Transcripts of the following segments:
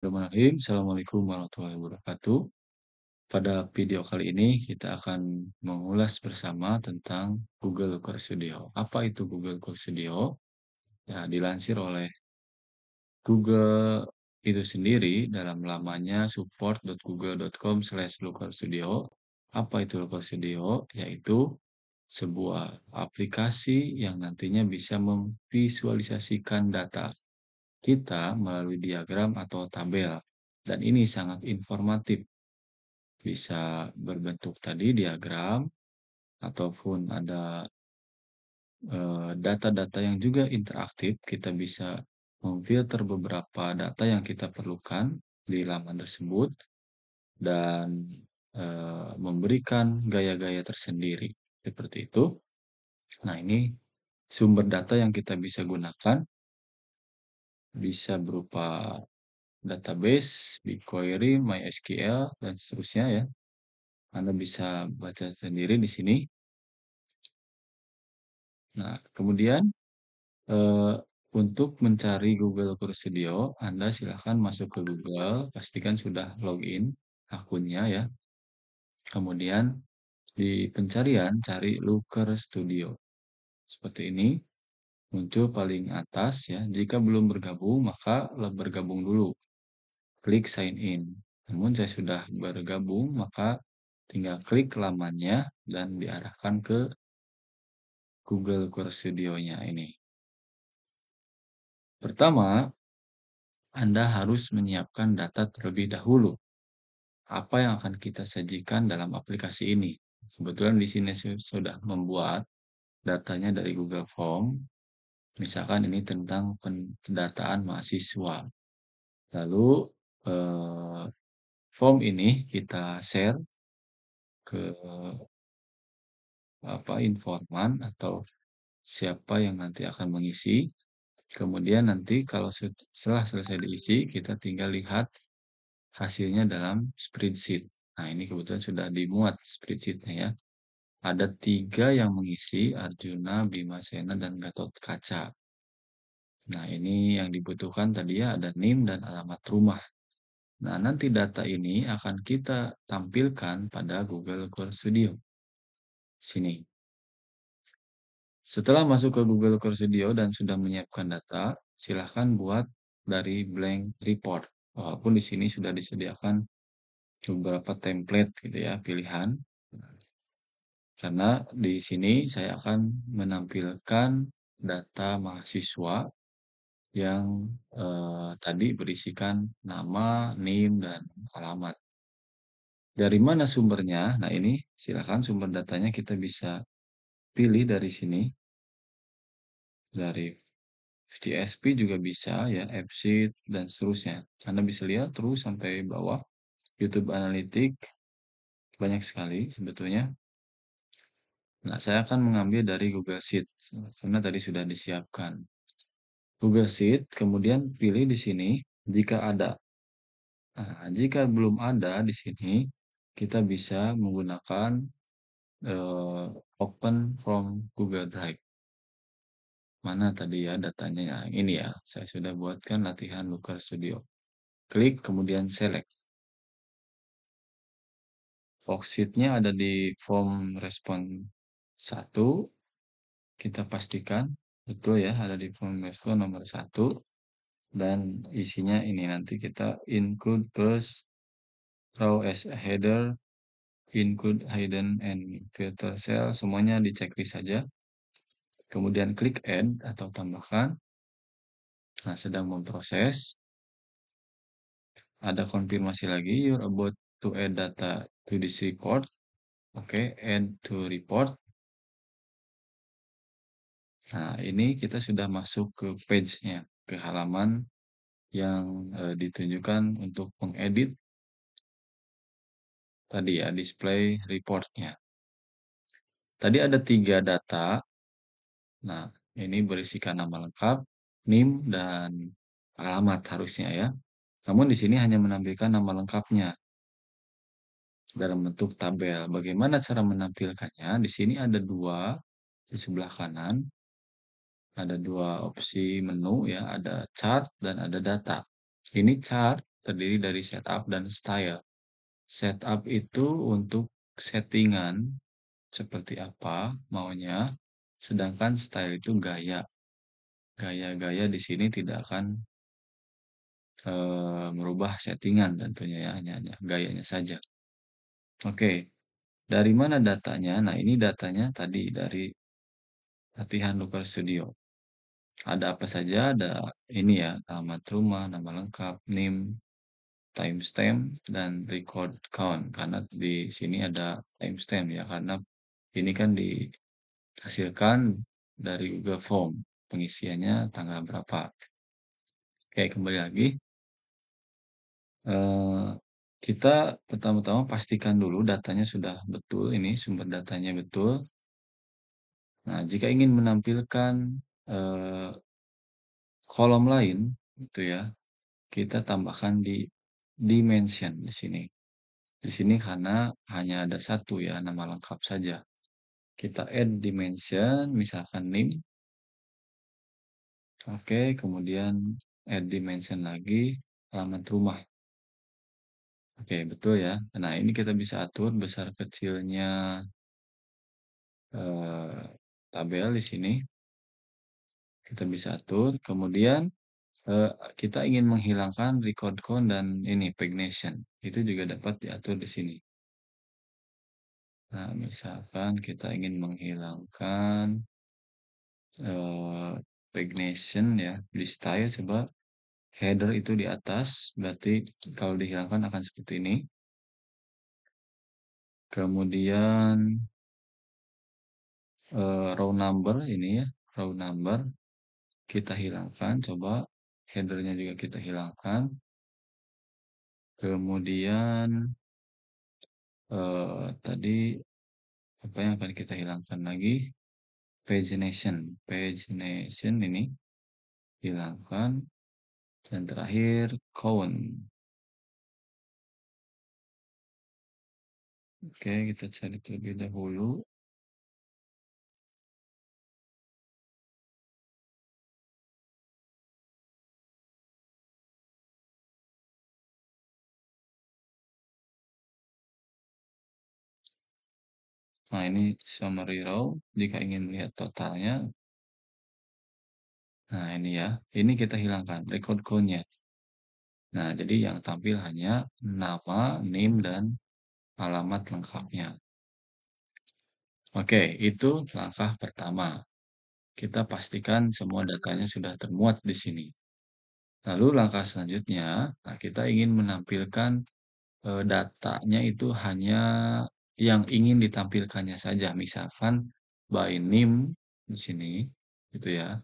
Bismillahirrahmanirrahim. Assalamualaikum warahmatullahi wabarakatuh. Pada video kali ini kita akan mengulas bersama tentang Google Core Studio. Apa itu Google Core Studio? Ya, dilansir oleh Google itu sendiri dalam lamanya support.google.com/looker Apa itu Looker Studio? Yaitu sebuah aplikasi yang nantinya bisa memvisualisasikan data kita melalui diagram atau tabel. Dan ini sangat informatif, bisa berbentuk tadi diagram, ataupun ada data-data yang juga interaktif. Kita bisa memfilter beberapa data yang kita perlukan di laman tersebut dan memberikan gaya-gaya tersendiri. Seperti itu. Nah, ini sumber data yang kita bisa gunakan bisa berupa database, BigQuery, MySQL, dan seterusnya ya. Anda bisa baca sendiri di sini. Nah, kemudian eh, untuk mencari Google Core Studio, Anda silahkan masuk ke Google, pastikan sudah login akunnya ya. Kemudian di pencarian cari Looker Studio. Seperti ini, muncul paling atas ya. Jika belum bergabung, maka bergabung dulu. Klik sign in. Namun saya sudah bergabung, maka tinggal klik lamannya dan diarahkan ke Google Core Studio-nya ini. Pertama, Anda harus menyiapkan data terlebih dahulu. Apa yang akan kita sajikan dalam aplikasi ini? Kebetulan di sini sudah membuat datanya dari Google Form. Misalkan ini tentang pendataan mahasiswa. Lalu form ini kita share ke informan atau siapa yang nanti akan mengisi. Kemudian nanti kalau setelah selesai diisi, kita tinggal lihat hasilnya dalam spreadsheet. Nah, ini kebetulan sudah dimuat spreadsheet-nya ya. Ada 3 yang mengisi, Arjuna, Bimasena, dan Gatot Kaca. Nah, ini yang dibutuhkan tadi ya, ada NIM dan alamat rumah. Nah, nanti data ini akan kita tampilkan pada Google Core Studio. Sini. Setelah masuk ke Google Core Studio dan sudah menyiapkan data, silahkan buat dari blank report. Walaupun di sini sudah disediakan beberapa template gitu ya, pilihan. Karena di sini saya akan menampilkan data mahasiswa yang tadi berisikan nama, NIM, dan alamat. Dari mana sumbernya? Nah, ini silakan sumber datanya kita bisa pilih dari sini. Dari CSP juga bisa ya, AppSheet, dan seterusnya. Anda bisa lihat terus sampai bawah. YouTube Analytics, banyak sekali sebetulnya. Nah, saya akan mengambil dari Google Sheets, karena tadi sudah disiapkan. Google Sheet, kemudian pilih di sini jika ada. Nah, jika belum ada di sini, kita bisa menggunakan Open from Google Drive. Mana tadi ya datanya? Nah, ini ya, saya sudah buatkan latihan Looker Studio. Klik, kemudian select. Worksheet-nya ada di form respon 1. Kita pastikan betul ya, ada di form respon nomor 1. Dan isinya ini nanti kita include first row as a header, include hidden and filter cell, semuanya di checklist saja. Kemudian klik add atau tambahkan. Nah, sedang memproses. Ada konfirmasi lagi, you're about to add data to this report. Oke, add to report. Nah, ini kita sudah masuk ke page-nya, ke halaman yang ditunjukkan untuk mengedit tadi ya, display report-nya. Tadi ada 3 data. Nah, ini berisikan nama lengkap, NIM, dan alamat harusnya ya. Namun di sini hanya menampilkan nama lengkapnya dalam bentuk tabel. Bagaimana cara menampilkannya? Di sini ada 2 di sebelah kanan. Ada 2 opsi menu ya, ada chart dan ada data. Ini chart terdiri dari setup dan style. Setup itu untuk settingan seperti apa maunya, sedangkan style itu gaya. Gaya-gaya di sini tidak akan merubah settingan tentunya ya, hanya gayanya saja. Oke, dari mana datanya? Nah, ini datanya tadi dari latihan Looker Studio. Ada apa saja? Ada ini ya, alamat rumah, nama lengkap, NIM, timestamp, dan record count. Karena di sini ada timestamp ya, karena ini kan dihasilkan dari Google Form. Pengisiannya tanggal berapa. Oke, kembali lagi. Eh, kita pertama-tama pastikan dulu datanya sudah betul, ini sumber datanya betul. Nah, jika ingin menampilkan eh, kolom lain, itu ya, kita tambahkan di dimension di sini. Di sini karena hanya ada satu ya, nama lengkap saja. Kita add dimension, misalkan name. Oke, kemudian add dimension lagi, alamat rumah. Oke, betul ya. Nah, ini kita bisa atur besar kecilnya eh, tabel di sini. Kita bisa atur. Kemudian eh, kita ingin menghilangkan record count dan ini pagination. Itu juga dapat diatur di sini. Nah, misalkan kita ingin menghilangkan eh, pagination ya di style, coba header itu di atas, berarti kalau dihilangkan akan seperti ini. Kemudian row number ini ya, row number kita hilangkan, coba headernya juga kita hilangkan. Kemudian tadi apa yang akan kita hilangkan lagi? Pagination. Pagination ini hilangkan. Dan terakhir count. Oke, kita cari terlebih dahulu. Nah, ini summary row. Jika ingin melihat totalnya, nah ini ya. Ini kita hilangkan record count-nya. Nah, jadi yang tampil hanya nama, name, dan alamat lengkapnya. Oke, itu langkah pertama. Kita pastikan semua datanya sudah termuat di sini. Lalu langkah selanjutnya, nah kita ingin menampilkan datanya itu hanya yang ingin ditampilkannya saja. Misalkan by name di sini, gitu ya,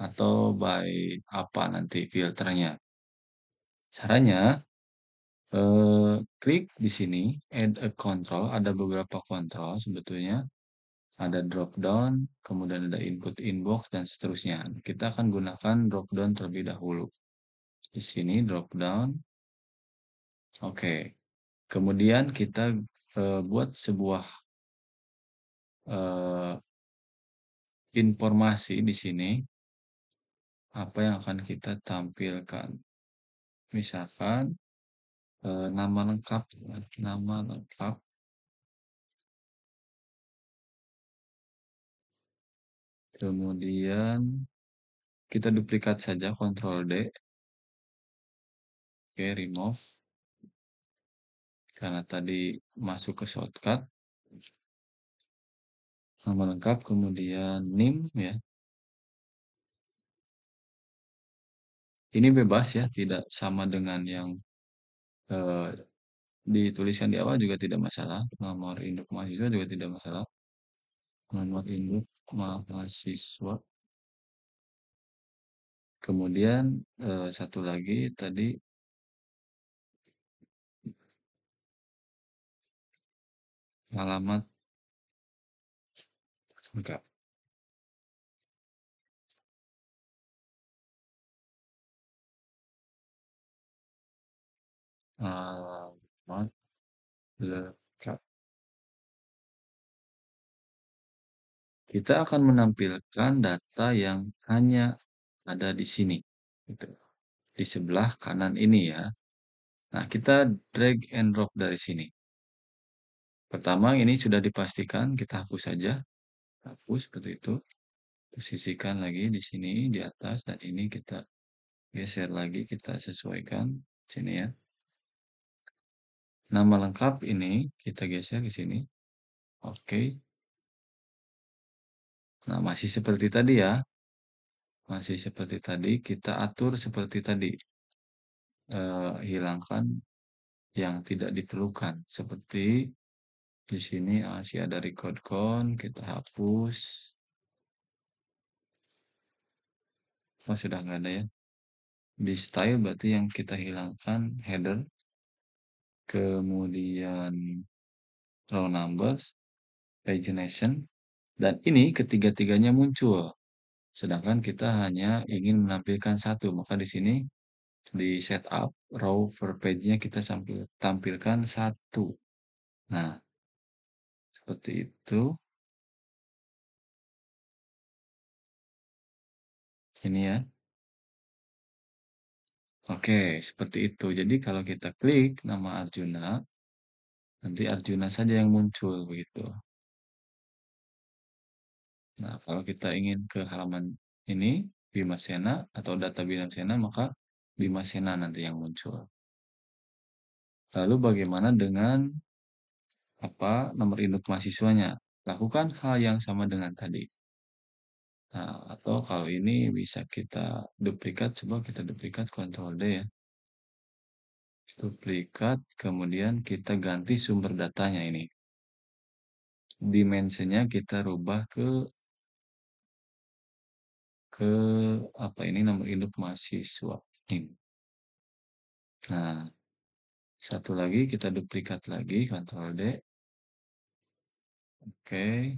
atau by apa nanti filternya. Caranya, klik di sini, add a control, ada beberapa kontrol sebetulnya. Ada drop down, kemudian ada input inbox, dan seterusnya. Kita akan gunakan drop down terlebih dahulu. Di sini drop down. Oke. Kemudian kita buat sebuah eh, informasi di sini apa yang akan kita tampilkan. Misalkan nama lengkap, nama lengkap. Kemudian kita duplikat saja Ctrl D. Oke, remove karena tadi masuk ke shortcut. Nama lengkap, kemudian name ya. Ini bebas ya, tidak sama dengan yang eh, dituliskan di awal juga tidak masalah. Nomor induk mahasiswa juga tidak masalah. Nomor induk mahasiswa. Kemudian satu lagi tadi alamat lengkap. Alamat lengkap. Kita akan menampilkan data yang hanya ada di sini. Gitu. di sebelah kanan ini ya. Nah, kita drag and drop dari sini. Pertama, ini sudah dipastikan, kita hapus saja. Hapus seperti itu. Posisikan lagi di sini, di atas, dan ini kita geser lagi, kita sesuaikan sini ya. Nama lengkap ini kita geser ke sini. Oke. Nah, masih seperti tadi ya. Masih seperti tadi, kita atur seperti tadi. Hilangkan yang tidak diperlukan. Seperti di sini masih ada record count, kita hapus. Oh, sudah nggak ada ya. Di style berarti yang kita hilangkan header, kemudian row numbers, pagination, dan ini ketiga-tiganya muncul. Sedangkan kita hanya ingin menampilkan satu, maka di sini di setup row per page-nya kita tampilkan satu. Nah, seperti itu. Ini ya. Oke, seperti itu. Jadi kalau kita klik nama Arjuna, nanti Arjuna saja yang muncul begitu. Nah, kalau kita ingin ke halaman ini, Bimasena atau data Bimasena, maka Bimasena nanti yang muncul. Lalu bagaimana dengan nomor induk mahasiswanya? Lakukan hal yang sama dengan tadi. Nah, atau kalau ini bisa kita duplikat, coba kita duplikat Ctrl D ya. Duplikat, kemudian kita ganti sumber datanya ini. Dimensinya kita rubah ke nomor induk mahasiswa ini. Nah, satu lagi kita duplikat lagi, Ctrl D. Oke.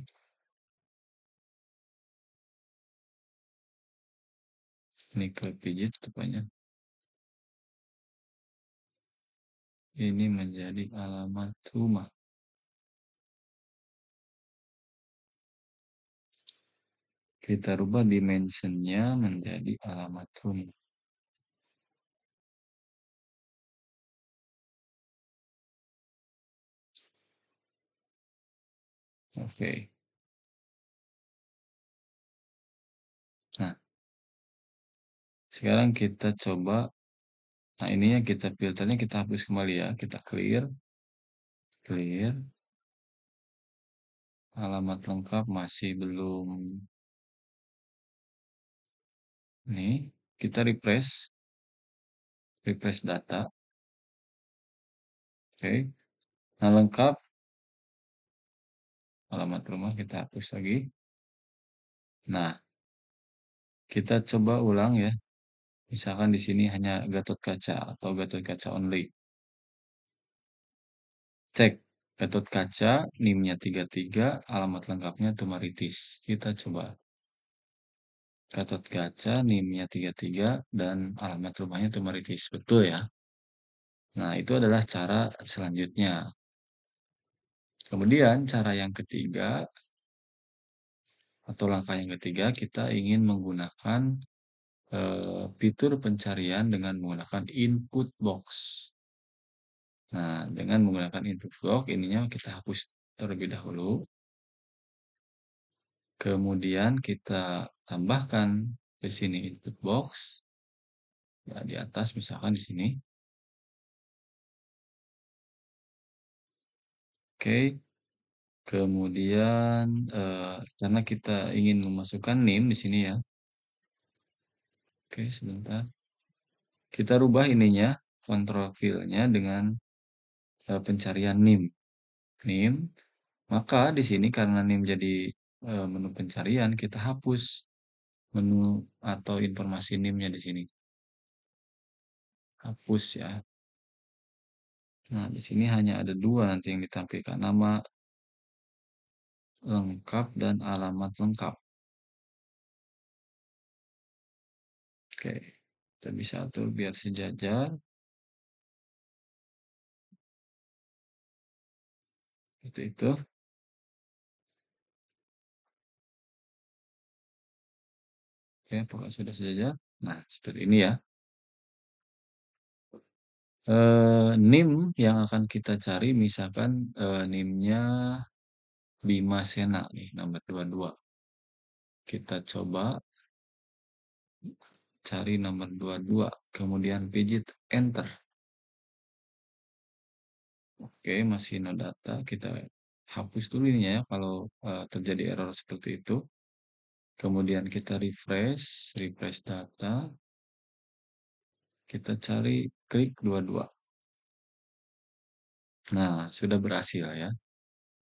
Ini kepijit rupanya. Ini menjadi alamat rumah. Kita rubah dimensionnya menjadi alamat rumah. Oke. Nah, sekarang kita coba. Nah, ini yang kita filternya kita hapus kembali ya. Kita clear. Clear. Alamat lengkap masih belum. Nih, kita refresh. Refresh data. Oke. Nah, lengkap. Alamat rumah kita hapus lagi. Nah, kita coba ulang ya. Misalkan di sini hanya Gatot-Kaca atau Gatot-Kaca only. Cek Gatot-Kaca, NIM-nya 33, alamat lengkapnya Tumaritis. Kita coba. Gatot-Kaca, NIM-nya 33, dan alamat rumahnya Tumaritis. Betul ya? Nah, itu adalah cara selanjutnya. Kemudian, cara yang ketiga, atau langkah yang ketiga, kita ingin menggunakan fitur pencarian dengan menggunakan input box. Nah, dengan menggunakan input box, ininya kita hapus terlebih dahulu. Kemudian kita tambahkan ke sini input box. Ya, di atas misalkan di sini. Oke. Kemudian karena kita ingin memasukkan NIM di sini ya. Oke, sebentar. Kita rubah ininya, control fill-nya dengan pencarian NIM. NIM. Maka di sini karena NIM jadi menu pencarian, kita hapus menu atau informasi NIM-nya di sini. Hapus ya. Nah, di sini hanya ada dua nanti yang ditampilkan, nama lengkap dan alamat lengkap. Oke, kita bisa atur biar sejajar. Seperti itu. Oke, apakah sudah sejajar? Nah, seperti ini ya. NIM yang akan kita cari misalkan, NIM-nya Bima Sena nih, nomor 22. Kita coba cari nomor 22, kemudian pijit enter. Oke, masih no data. Kita hapus dulu ini ya kalau terjadi error seperti itu. Kemudian kita refresh data. Kita cari klik 22. Nah, sudah berhasil ya.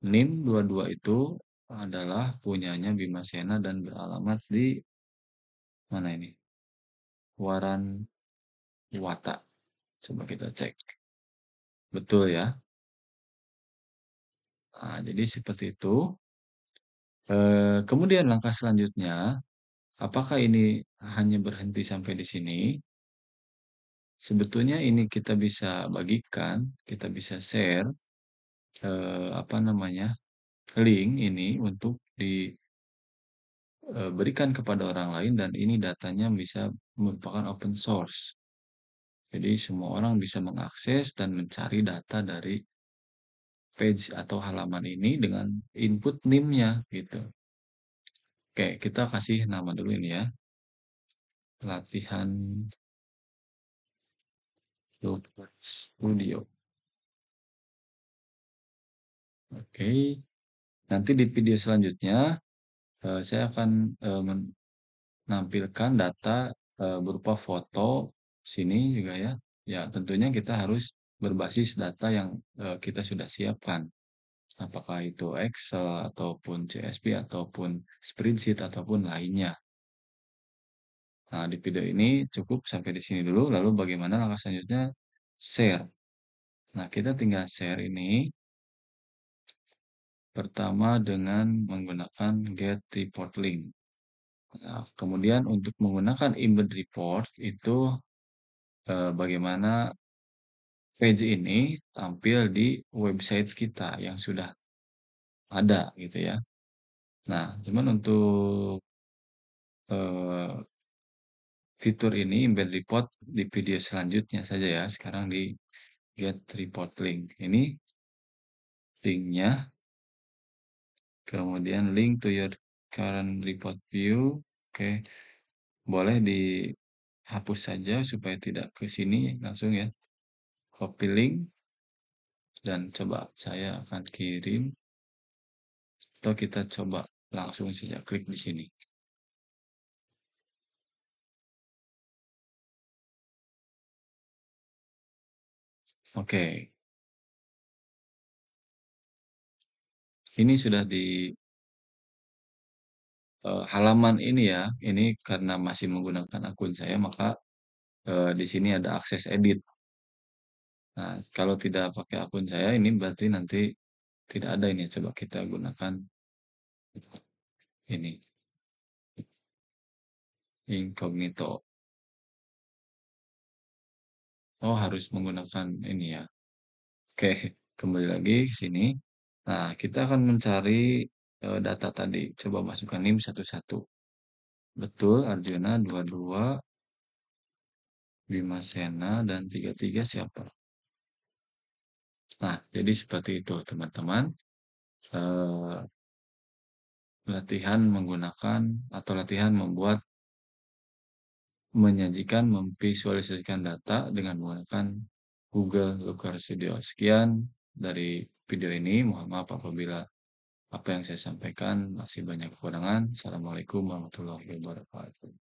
NIM 22 itu adalah punyanya Bima Sena dan beralamat di mana ini? Waran Wata. Coba kita cek. Betul ya. Nah, jadi seperti itu. Kemudian langkah selanjutnya, apakah ini hanya berhenti sampai di sini? Sebetulnya ini kita bisa bagikan, kita bisa share apa namanya link ini untuk diberikan kepada orang lain dan ini datanya bisa merupakan open source. Jadi semua orang bisa mengakses dan mencari data dari page atau halaman ini dengan input NIM-nya gitu. Oke, kita kasih nama dulu ini ya. Latihan Loopback Studio. Oke, nanti di video selanjutnya saya akan menampilkan data berupa foto sini juga ya. Ya, tentunya kita harus berbasis data yang kita sudah siapkan. Apakah itu Excel ataupun CSV ataupun spreadsheet ataupun lainnya. Nah, di video ini cukup sampai di sini dulu. Lalu bagaimana langkah selanjutnya? Share. Nah, kita tinggal share ini pertama dengan menggunakan get report link. Nah, kemudian untuk menggunakan embed report itu bagaimana page ini tampil di website kita yang sudah ada gitu ya. Nah, cuman untuk eh, fitur ini embed report di video selanjutnya saja ya. Sekarang di get report link. Ini linknya, kemudian link to your current report view. Oke, boleh dihapus saja supaya tidak ke sini langsung ya. Copy link dan coba saya akan kirim atau kita coba langsung saja klik di sini. Oke, ini sudah di halaman ini ya. Ini karena masih menggunakan akun saya, maka di sini ada akses edit. Nah, kalau tidak pakai akun saya, ini berarti nanti tidak ada ini. Coba kita gunakan ini, incognito. Oh, harus menggunakan ini ya. Oke, kembali lagi ke sini. Nah, kita akan mencari data tadi. Coba masukkan NIM satu-satu. Betul, Arjuna 22, Bima Sena, dan 33 siapa? Nah, jadi seperti itu, teman-teman. Eh, Latihan menggunakan atau latihan membuat, menyajikan, memvisualisasikan data dengan menggunakan Google Looker Studio. Sekian dari video ini. Mohon maaf apabila apa yang saya sampaikan masih banyak kekurangan. Assalamualaikum warahmatullahi wabarakatuh.